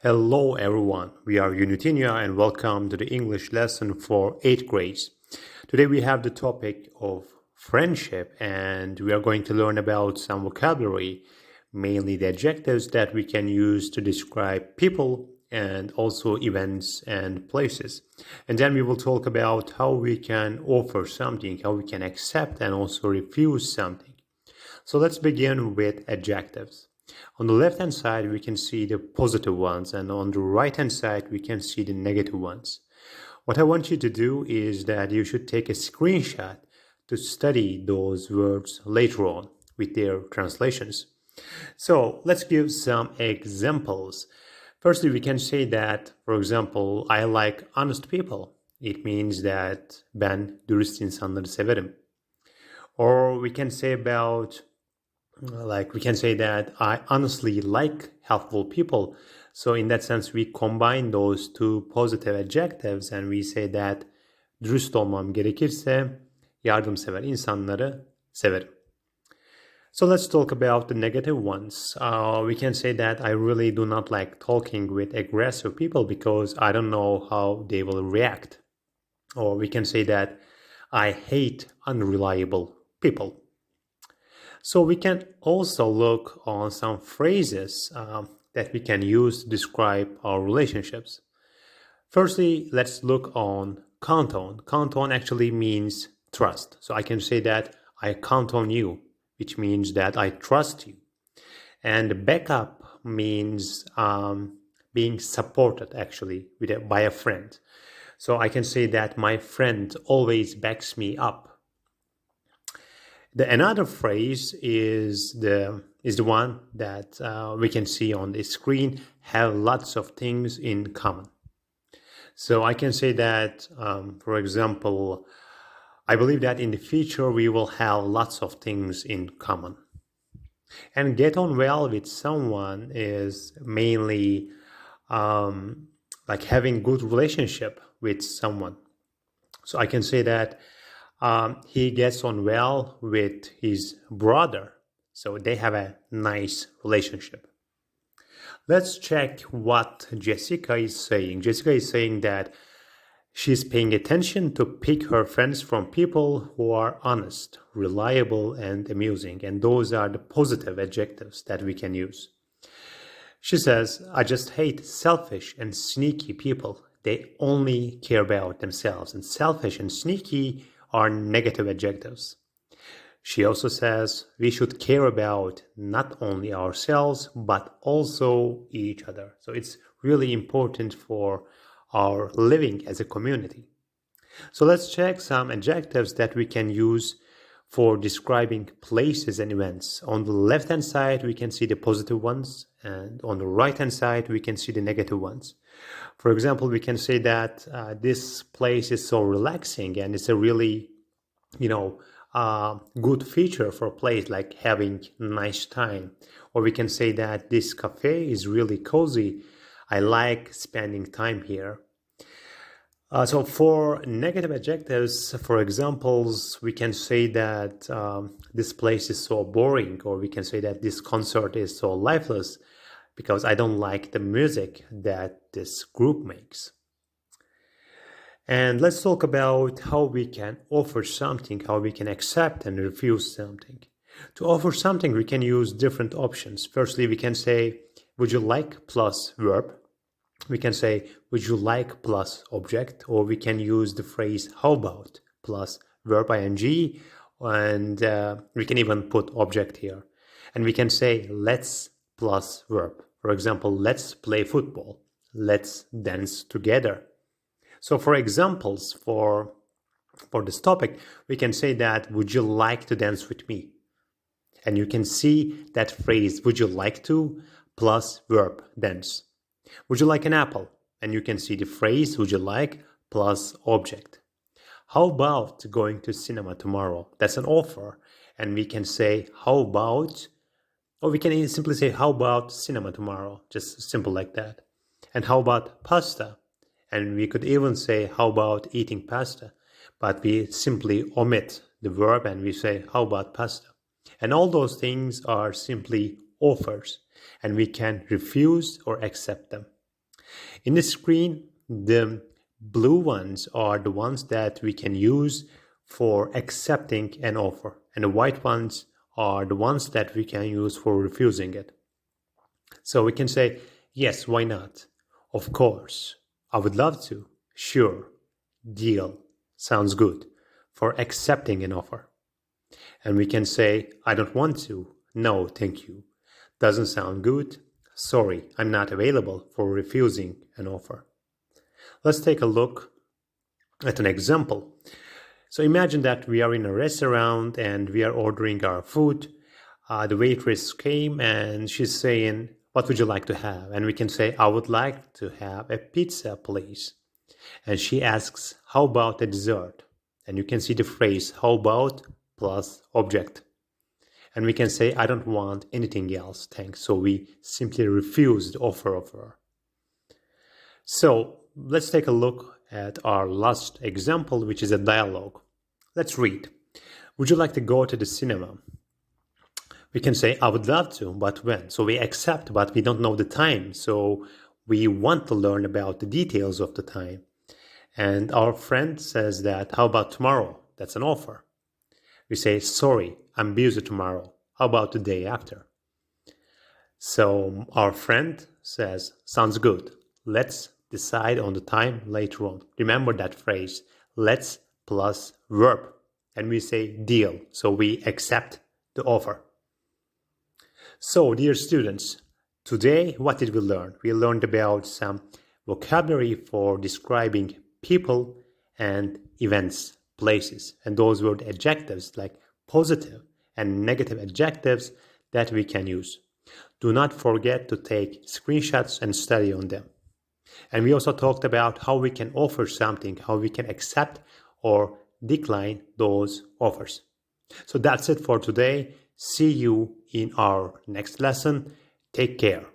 Hello everyone, we are UNITINIA and welcome to the English lesson for 8th grades. Today we have the topic of friendship and we are going to learn about some vocabulary, mainly the adjectives that we can use to describe people and also events and places. And then we will talk about how we can offer something, how we can accept and also refuse something. So let's begin with adjectives. On the left-hand side, we can see the positive ones, and on the right-hand side, we can see the negative ones. What I want you to do is that you should take a screenshot to study those words later on with their translations. So let's give some examples. Firstly, we can say that, for example, I like honest people. It means that ben dürüst insanları severim. Or we can say that I honestly like helpful people. So in that sense, we combine those two positive adjectives and we say that dürüst olmam gerekirse yardımsever insanları severim. So let's talk about the negative ones. We can say that I really do not like talking with aggressive people because I don't know how they will react. Or we can say that I hate unreliable people. So we can also look on some phrases that we can use to describe our relationships. Firstly, let's look on count on. Count on actually means trust. So I can say that I count on you, which means that I trust you. And backup means being supported actually by a friend. So I can say that my friend always backs me up. Another phrase is the one that we can see on the screen, have lots of things in common. So I can say that, for example, I believe that in the future we will have lots of things in common. And get on well with someone is mainly like having good relationship with someone. So I can say that he gets on well with his brother. So they have a nice relationship. Let's check what Jessica is saying. Jessica is saying that she's paying attention to pick her friends from people who are honest, reliable, and amusing. And those are the positive adjectives that we can use. She says, I just hate selfish and sneaky people. They only care about themselves. And selfish and sneaky are negative adjectives. She also says we should care about not only ourselves, but also each other. So it's really important for our living as a community. So let's check some adjectives that we can use for describing places and events. On the left-hand side, we can see the positive ones, and on the right-hand side, we can see the negative ones. For example, we can say that this place is so relaxing and it's a really, good feature for a place, like having nice time. Or we can say that this cafe is really cozy. I like spending time here. So for negative adjectives, for examples, we can say that this place is so boring, or we can say that this concert is so lifeless because I don't like the music that this group makes. And let's talk about how we can offer something, how we can accept and refuse something. To offer something, we can use different options. Firstly, we can say, would you like plus verb. We can say, would you like plus object, or we can use the phrase how about plus verb ing, and we can even put object here. And we can say let's plus verb. For example, let's play football. Let's dance together. So for examples for this topic, we can say that, would you like to dance with me? And you can see that phrase, would you like to, plus verb, dance. Would you like an apple? And you can see the phrase, would you like, plus object. How about going to cinema tomorrow? That's an offer. And we can say, how about, or we can simply say, how about cinema tomorrow? Just simple like that. And how about pasta? And we could even say, how about eating pasta? But we simply omit the verb and we say, how about pasta? And all those things are simply offers, and we can refuse or accept them. In the screen, the blue ones are the ones that we can use for accepting an offer, and the white ones are the ones that we can use for refusing it. So we can say, yes, why not? Of course. I would love to. Sure. Deal. Sounds good. For accepting an offer. And we can say, I don't want to. No, thank you. Doesn't sound good. Sorry, I'm not available for refusing an offer. Let's take a look at an example. So imagine that we are in a restaurant and we are ordering our food. The waitress came and she's saying, what would you like to have? And we can say, I would like to have a pizza, please. And she asks, how about a dessert? And you can see the phrase, how about plus object. And we can say, I don't want anything else, thanks. So we simply refuse the offer of her. So let's take a look at our last example, which is a dialogue. Let's read. Would you like to go to the cinema? We can say, I would love to, but when? So we accept, but we don't know the time. So we want to learn about the details of the time. And our friend says that, how about tomorrow? That's an offer. We say, sorry, I'm busy tomorrow. How about the day after? So our friend says, sounds good. Let's decide on the time later on. Remember that phrase, let's plus verb. And we say deal. So we accept the offer. So, dear students, today what did we learn? We learned about some vocabulary for describing people and events, places. And those were the adjectives like positive and negative adjectives that we can use. Do not forget to take screenshots and study on them. And we also talked about how we can offer something, how we can accept or decline those offers. So that's it for today. See you in our next lesson. Take care.